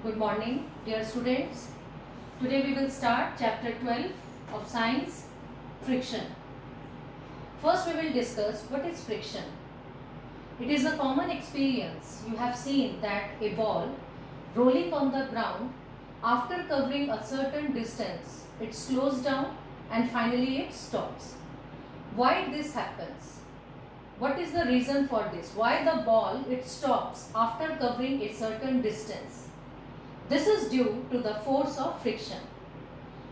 Good morning, dear students. Today we will start chapter 12 of science, friction. First we will discuss what is friction. It is a common experience. You have seen that a ball rolling on the ground, after covering a certain distance, it slows down and finally it stops. Why this happens? What is the reason for this? Why the ball it stops after covering a certain distance? This is due to the force of friction.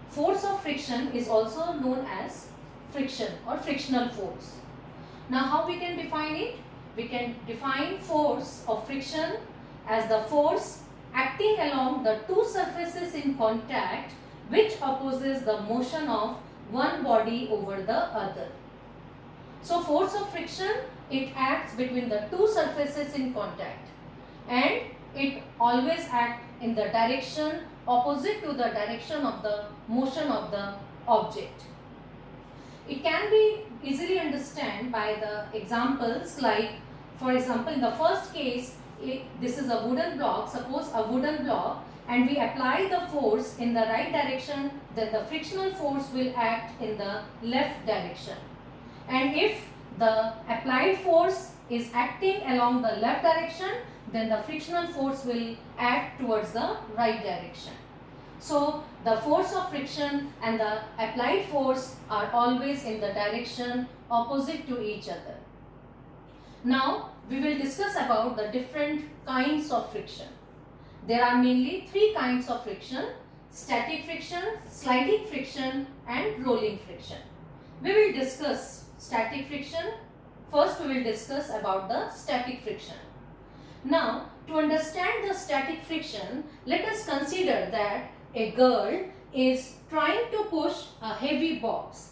Force of friction is also known as friction or frictional force. Now how we can define it? We can define force of friction as the force acting along the two surfaces in contact which opposes the motion of one body over the other. So force of friction, it acts between the two surfaces in contact and it always acts in the direction opposite to the direction of the motion of the object. It can be easily understood by the examples like, for example, in the first case, this is a wooden block, suppose a wooden block, and we apply the force in the right direction, then the frictional force will act in the left direction. And if the applied force is acting along the left direction, then the frictional force will act towards the right direction. So the force of friction and the applied force are always in the direction opposite to each other. Now we will discuss about the different kinds of friction. There are mainly three kinds of friction: static friction, sliding friction and rolling friction. We will discuss static friction. First we will discuss about the static friction. Now, to understand the static friction, let us consider that a girl is trying to push a heavy box.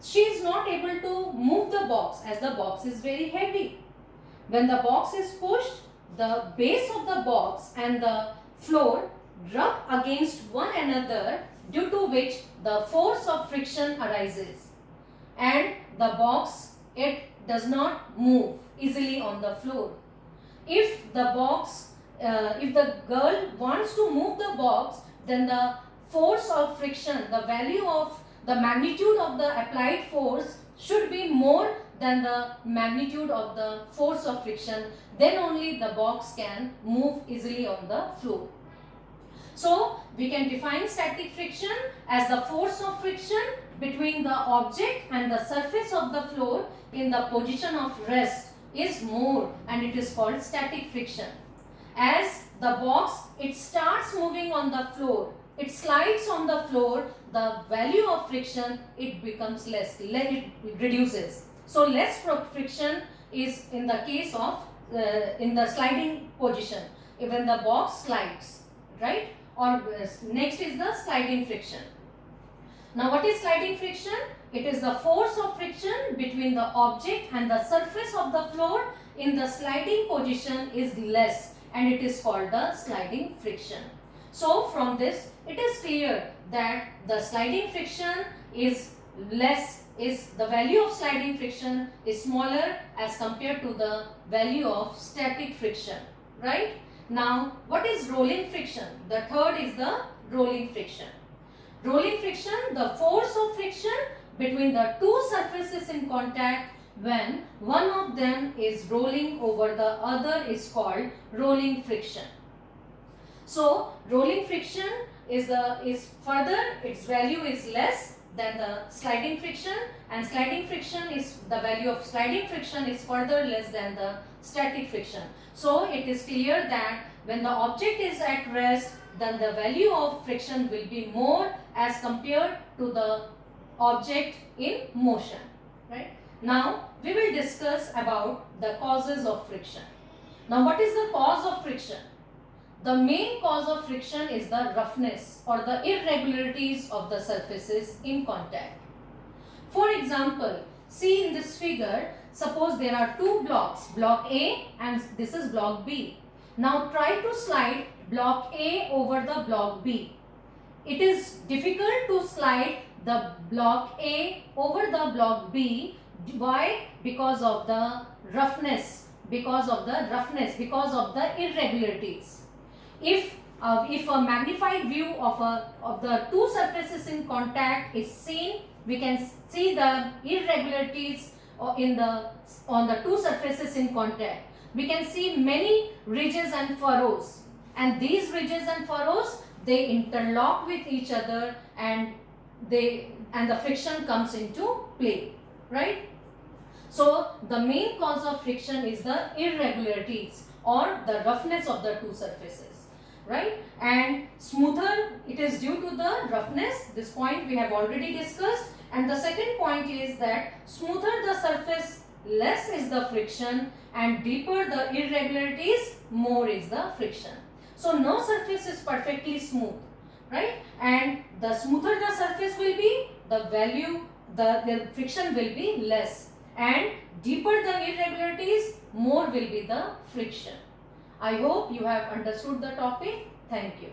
She is not able to move the box as the box is very heavy. When the box is pushed, the base of the box and the floor rub against one another, due to which the force of friction arises. And the box, it does not move easily on the floor. If the girl wants to move the box, then the force of friction, the value of the magnitude of the applied force should be more than the magnitude of the force of friction. Then only the box can move easily on the floor. So we can define static friction as the force of friction between the object and the surface of the floor in the position of rest is more, and it is called static friction. As the box, it starts moving on the floor, it slides on the floor, the value of friction, it becomes less, it reduces. So less friction is in the case of in the sliding position when the box slides, right? Or next is the sliding friction. Now what is sliding friction? It is the force of friction between the object and the surface of the floor in the sliding position is less, and it is called the sliding friction. So from this it is clear that the sliding friction is less, the value of sliding friction is smaller as compared to the value of static friction, right? Now what is rolling friction? The third is the rolling friction. Rolling friction, the force of friction between the two surfaces in contact when one of them is rolling over the other is called rolling friction. So rolling friction is further, its value is less than the sliding friction, and sliding friction is, the value of sliding friction is further less than the static friction. So it is clear that when the object is at rest, then the value of friction will be more as compared to the object in motion, right? Now we will discuss about the causes of friction. Now what is the cause of friction? The main cause of friction is the roughness or the irregularities of the surfaces in contact. For example, see in this figure, suppose there are two blocks, block A and this is block B. Now try to slide block A over the block B. It is difficult to slide the block A over the block B. Why? Because of the roughness, because of the irregularities. If if a magnified view of the two surfaces in contact is seen, we can see the irregularities on the two surfaces in contact. We can see many ridges and furrows, and these ridges and furrows, they interlock with each other, and the friction comes into play, right? So the main cause of friction is the irregularities or the roughness of the two surfaces, right? And smoother, it is due to the roughness. This point we have already discussed. And the second point is that smoother the surface, less is the friction, and deeper the irregularities, more is the friction. So no surface is perfectly smooth, right? And the smoother the surface will be, the value, the friction will be less, and deeper the irregularities, more will be the friction. I hope you have understood the topic. Thank you.